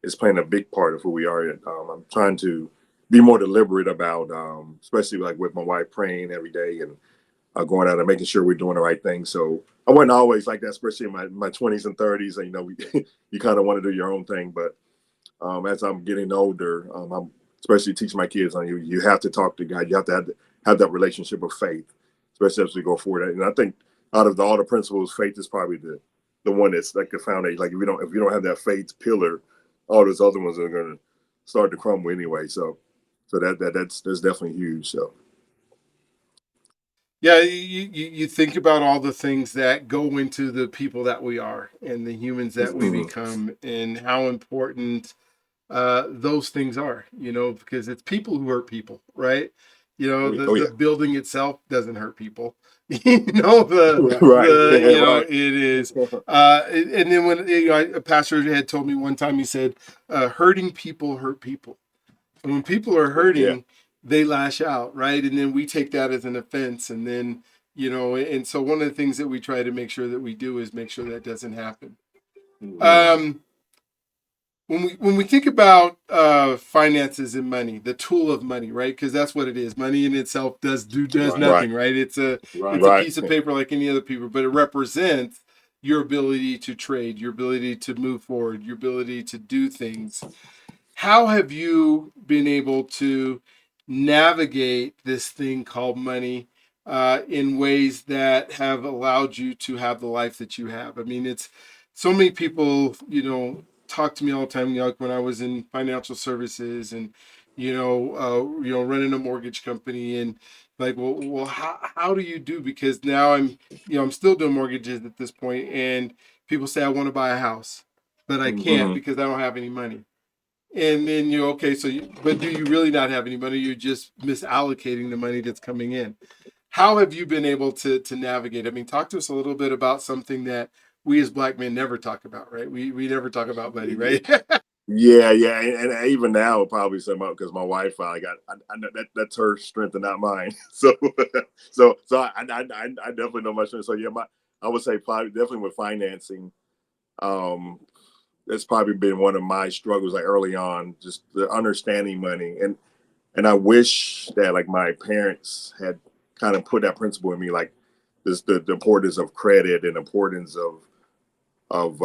it's playing a big part of who we are. I'm trying to be more deliberate about, especially like with my wife praying every day, going out and making sure we're doing the right thing. So I wasn't always like that, especially in my 20s and 30s. And, you kind of want to do your own thing. But as I'm getting older, I'm especially teaching my kids on you have to talk to God. You have to have that relationship of faith, especially as we go forward. And I think out of all the principles, faith is probably the one that's like the foundation. Like if you don't have that faith pillar, all those other ones are going to start to crumble anyway. So that's definitely huge. So Yeah, you think about all the things that go into the people that we are and the humans that we mm-hmm. become, and how important those things are, because it's people who hurt people, right? Oh The yeah, building itself doesn't hurt people. The right, right. it is. And then when a pastor had told me one time, he said, hurting people hurt people. And when people are Yeah. hurting, they lash out, right? And then we take that as an offense. And then, and so one of the things that we try to make sure that we do is make sure that doesn't happen. Mm-hmm. Um, when we think about finances and money, the tool of money, right? Because that's what it is. Money in itself does Right, nothing, right? It's a right. piece of paper like any other paper, but it represents your ability to trade, your ability to move forward, your ability to do things. How have you been able to navigate this thing called money in ways that have allowed you to have the life that you have? I mean, it's so many people, talk to me all the time, like when I was in financial services and, running a mortgage company and like, well, how do you do? Because now I'm still doing mortgages at this point, and people say I want to buy a house, but I can't Mm-hmm. because I don't have any money. And then okay, but do you really not have any money? You're just misallocating the money that's coming in. How have you been able to navigate? I mean, talk to us a little bit about something that we as Black men never talk about, right? We never talk about money, right? Yeah, and even now probably some because my wife I got I know that's her strength and not mine. So I definitely know my strength. So yeah, I would say probably definitely with financing. Um, that's probably been one of my struggles like early on, just the understanding money and I wish that like my parents had kind of put that principle in me, like this the importance of credit and importance of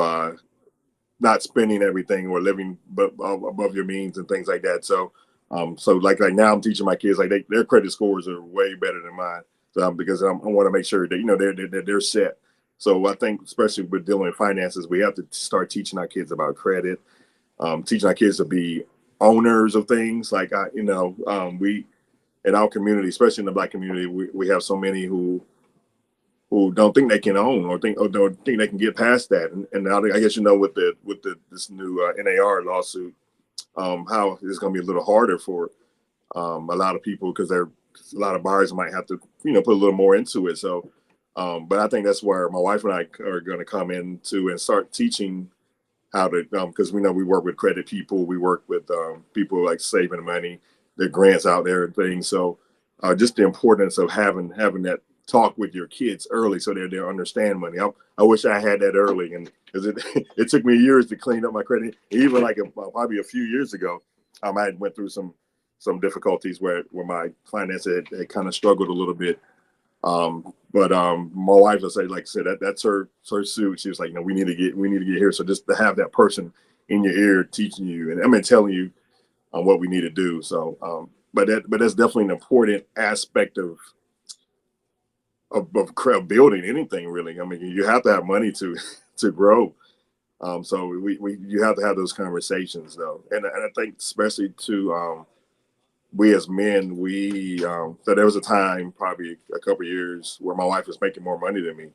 not spending everything or living above your means and things like that. So like now I'm teaching my kids like their credit scores are way better than mine. So because I want to make sure that they're set. So I think especially with dealing with finances, we have to start teaching our kids about credit, teaching our kids to be owners of things. Like we in our community, especially in the Black community, we have so many who don't think they can own or don't think they can get past that. And now I guess with this new NAR lawsuit, how it's going to be a little harder for a lot of people because a lot of buyers might have to put a little more into it. So, but I think that's where my wife and I are going to come into and start teaching how to because we know we work with credit people, we work with people like saving money, the grants out there and things. So just the importance of having that talk with your kids early so that they understand money. I wish I had that early, and because it took me years to clean up my credit. Even like probably a few years ago, I went through some difficulties where my finances had kind of struggled a little bit. But my wife will say, like I said, that's her suit. She was like, we need to get here. So just to have that person in your ear teaching you, and I mean telling you what we need to do. So, but that's definitely an important aspect of building anything really. I mean, you have to have money to to grow. So we you have to have those conversations though, and I think especially to we as men, so there was a time, probably a couple of years, where my wife was making more money than me,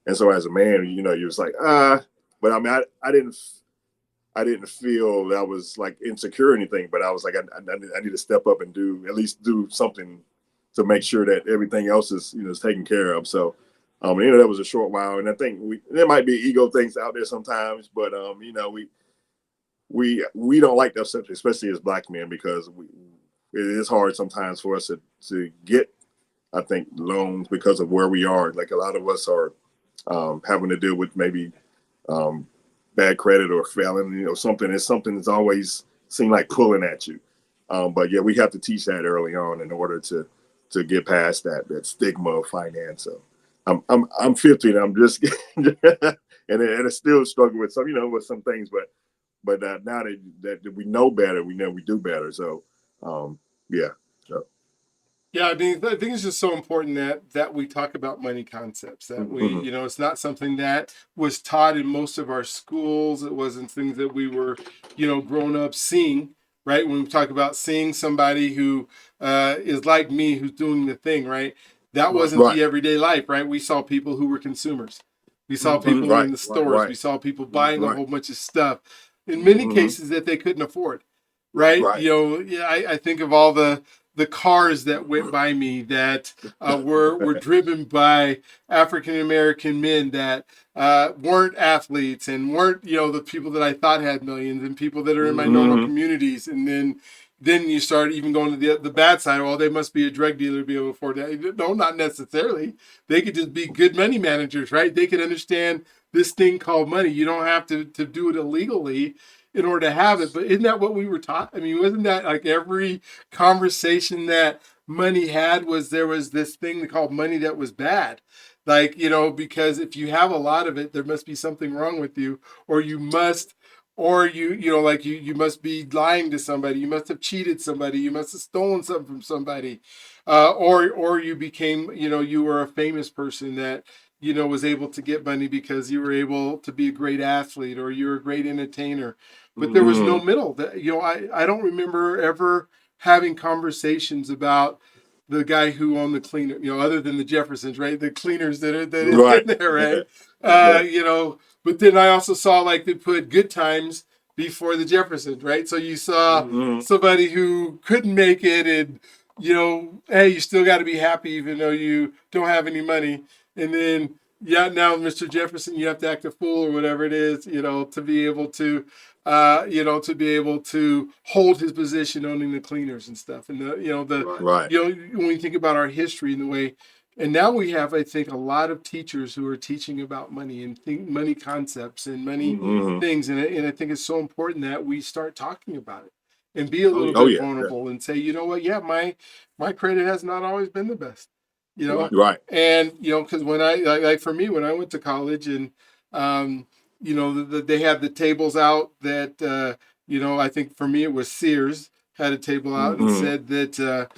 and so as a man, you was like, but I mean, I didn't feel that was like insecure or anything, but I was like, I need to step up and at least do something to make sure that everything else is taken care of. So, that was a short while, and I think there might be ego things out there sometimes, but we don't like that subject, especially as Black men, because it is hard sometimes for us to get, I think, loans because of where we are. Like a lot of us are having to deal with maybe um, bad credit or failing, something. It's something that's always seemed like pulling at you. But yeah, we have to teach that early on in order to get past that stigma of finance. So I'm 50 and I'm just and it's still struggling with some, with some things, but now that we know better, we know we do better. So yeah. So, Yeah, I mean, I think it's just so important that we talk about money concepts. That we, it's not something that was taught in most of our schools. It wasn't things that we were, grown up seeing. Right, when we talk about seeing somebody who is like me, who's doing the thing, right? That wasn't right. the everyday life, right? We saw people who were consumers. We saw people in the stores. We saw people buying a whole bunch of stuff, in many cases that they couldn't afford. Right? I think of all the cars that went by me that were driven by African American men that weren't athletes and weren't the people that I thought had millions, and people that are in my normal communities. And then you start even going to the bad side. Well, they must be a drug dealer to be able to afford that. No, not necessarily. They could just be good money managers, right? They could understand this thing called money. You don't have to do it illegally in order to have it. But isn't that what we were taught? I mean, wasn't that like every conversation that money had there was this thing called money that was bad? Like, because if you have a lot of it, there must be something wrong with you, or you must, or you must be lying to somebody. You must have cheated somebody. You must have stolen something from somebody. Or you became, you were a famous person that, was able to get money because you were able to be a great athlete, or you were a great entertainer. But there was no middle. I don't remember ever having conversations about the guy who owned the cleaner, other than the Jeffersons, right? The cleaners that are in there, right? But then I also saw like they put Good Times before the Jeffersons, right? So you saw somebody who couldn't make it, and hey, you still got to be happy even though you don't have any money. And then now Mr. Jefferson, you have to act a fool or whatever it is, to be able to hold his position owning the cleaners and stuff. And when we think about our history and the way, and now we have, I think, a lot of teachers who are teaching about money and money concepts and money things. And I think it's so important that we start talking about it and be a little bit vulnerable and say, you know what? Yeah, my credit has not always been the best, And, because when like for me, when I went to college and, they had the tables out that, I think for me it was Sears had a table out and said that,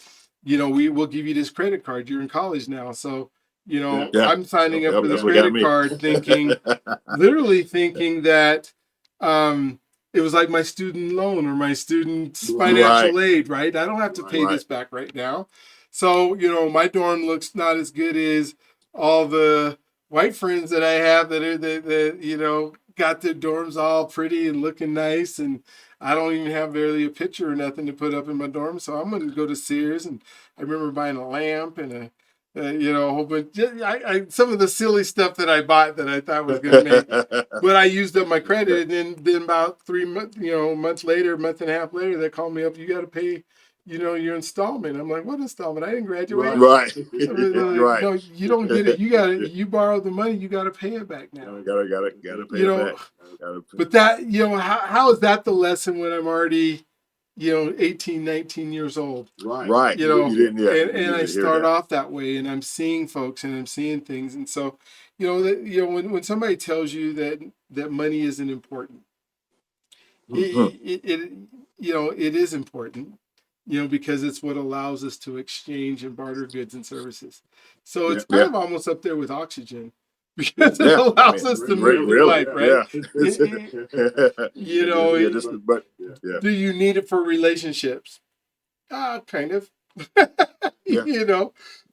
we will give you this credit card. You're in college now. So, I'm signing up for the credit card literally thinking that it was like my student loan or my student's financial aid, right? I don't have to pay this back right now. So, my dorm looks not as good as all the white friends that I have that got their dorms all pretty and looking nice. And I don't even have barely a picture or nothing to put up in my dorm. So I'm going to go to Sears. And I remember buying a lamp and a whole bunch. Some of the silly stuff that I bought that I thought was going to make, but I used up my credit. And then about 3 months, months later, month and a half later, they called me up. You got to pay, your installment. I'm like, what installment? I didn't graduate. Right. No, you don't get it. You borrowed the money. You got to pay it back now. Gotta pay it back. But that, how is that the lesson when I'm already, 18, 19 years old? Right. And I start off that way, and I'm seeing folks and I'm seeing things. And so, when somebody tells you that money isn't important, it is important, because it's what allows us to exchange and barter goods and services. So it's kind of almost up there with oxygen, because it allows us to move through life, right? Do you need it for relationships? Kind of.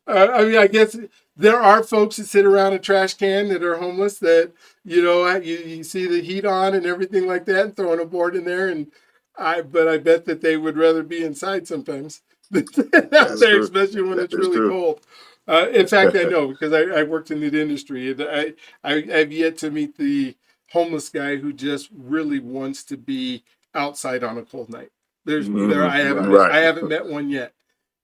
I guess there are folks that sit around a trash can that are homeless that, you see the heat on and everything like that and throwing a board in there. But I bet that they would rather be inside sometimes than out there, especially when it's really cold. In fact, I know, because I worked in the industry, and I've yet to meet the homeless guy who just really wants to be outside on a cold night. I haven't met one yet.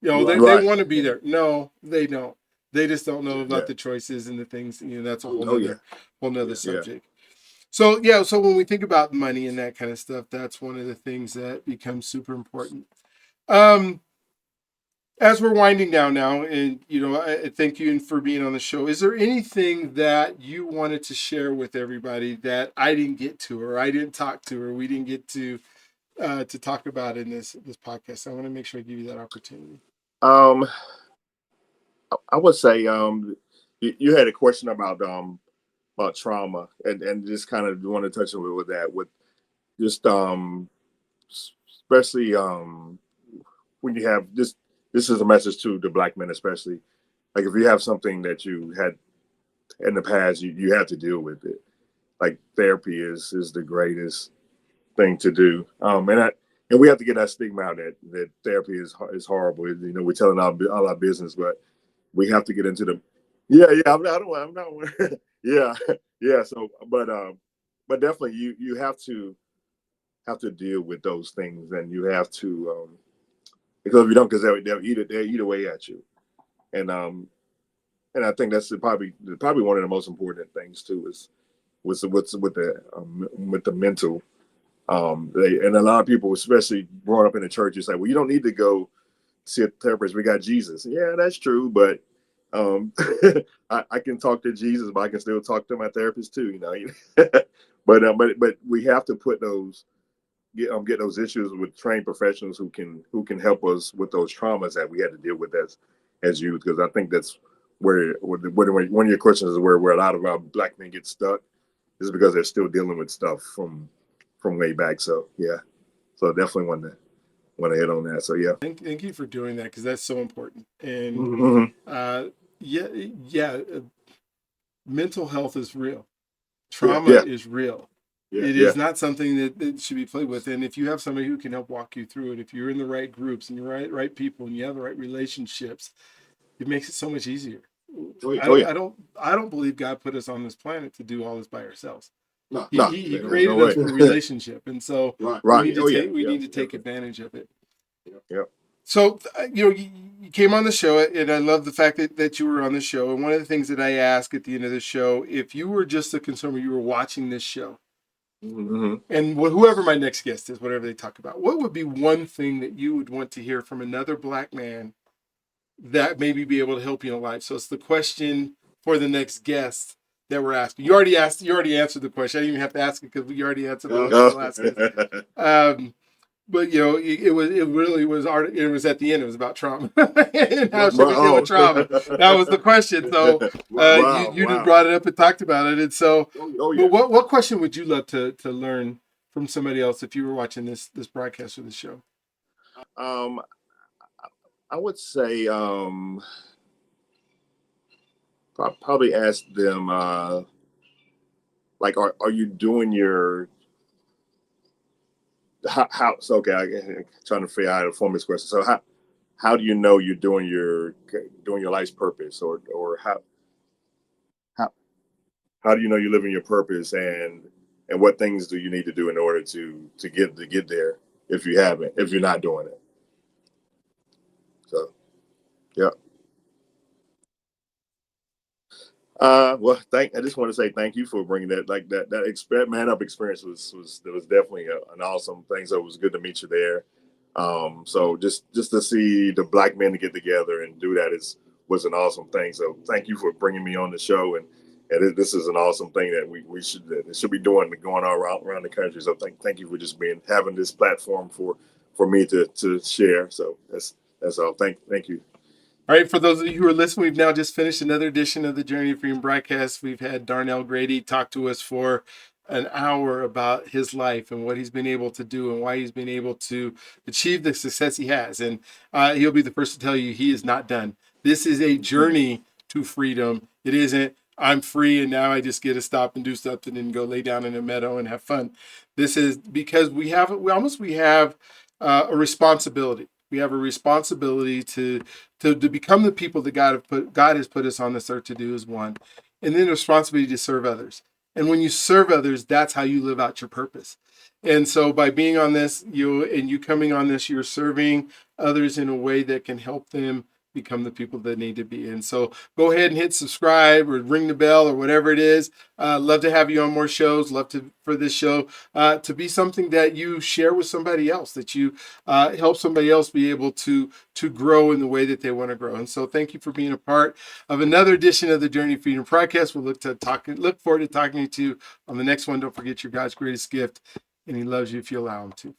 They want to be there. No, they don't. They just don't know about the choices and the things. That's a whole nother subject. So when we think about money and that kind of stuff, that's one of the things that becomes super important. As we're winding down now, and I thank you for being on the show. Is there anything that you wanted to share with everybody that I didn't get to, or I didn't talk to, or we didn't get to talk about in this podcast? I want to make sure I give you that opportunity. Um, I would say you had a question about trauma, and just kind of want to touch on with that, with just especially when you have this. This is a message to the Black men, especially. Like, if you have something that you had in the past, you have to deal with it. Like, therapy is the greatest thing to do. And we have to get that stigma out that therapy is horrible. We're telling all our business, but we have to get into the. Yeah. I'm not. Yeah, yeah. So, but definitely you have to deal with those things, and you have to, because if you don't, because they'll eat away at you, and I think that's probably one of the most important things too, is with the mental. And a lot of people, especially growing up in the church, say, "Well, you don't need to go see a therapist. We got Jesus." Yeah, that's true, but um, I can talk to Jesus, but I can still talk to my therapist too. But we have to put those get those issues with trained professionals who can help us with those traumas that we had to deal with as youth, because I think that's where one of your questions is where a lot of our Black men get stuck, is because they're still dealing with stuff from way back. So yeah, so definitely want to hit on that. So yeah. Thank you for doing that, because that's so important. And Mm-hmm. uh, yeah, yeah, mental health is real. Yeah, Trauma yeah, is real. yeah, It yeah. is not something that should be played with. And if you have somebody who can help walk you through it, if you're in the right groups and you're right people and you have the right relationships, it makes it so much easier. Oh yeah, I oh don't yeah. I don't I don't believe God put us on this planet to do all this by ourselves. No, He no, he, he there's no created us way. for relationship, and so Right. Oh yeah, we yeah, need to yeah, take advantage of it. yeah. So, you came on the show, and I love the fact that you were on the show. And one of the things that I ask at the end of the show, if you were just a consumer, you were watching this show, Mm-hmm. and whoever my next guest is, whatever they talk about, what would be one thing that you would want to hear from another Black man that maybe be able to help you in life? So it's the question for the next guest that we're asking. You already answered the question. I didn't even have to ask it, because you already answered the one that we'll ask us. But it really was art. It was at the end. It was about trauma and how should we deal with trauma. That was the question. So Wow, you just wow. brought it up and talked about it. And so, Oh but yeah. what question would you love to learn from somebody else if you were watching this broadcast or this show? Um, I would say probably ask them, like, are you doing your how so okay, I'm trying to figure out how to form this question. So how do you know you're doing your life's purpose, or how how do you know you're living your purpose, and what things do you need to do in order to get there, if you're not doing it. So yeah. Well, I just want to say thank you for bringing that. Like, that man up experience was definitely an awesome thing. So it was good to meet you there. So just to see the Black men to get together and do that was an awesome thing. So thank you for bringing me on the show, and this is an awesome thing that we should be doing, going all around the country. So thank you for just having this platform for me to share. So that's all. Thank you. All right, for those of you who are listening, we've now just finished another edition of the Journey of Freedom broadcast. We've had Darnell Grady talk to us for an hour about his life and what he's been able to do and why he's been able to achieve the success he has. And he'll be the first to tell you he is not done. This is a journey to freedom. It isn't, I'm free and now I just get to stop and do something and go lay down in a meadow and have fun. This is because we have a responsibility. We have a responsibility to become the people that God has put us on this earth to do, is one. And then the responsibility to serve others. And when you serve others, that's how you live out your purpose. And so by being on this, you coming on this, you're serving others in a way that can help them become the people that need to be. And so go ahead and hit subscribe or ring the bell or whatever it is. Love to have you on more shows. Love for this show to be something that you share with somebody else, that you help somebody else be able to grow in the way that they want to grow. And so thank you for being a part of another edition of the Journey to Freedom podcast. We'll look forward to talking to you on the next one. Don't forget your God's greatest gift, and he loves you if you allow him to.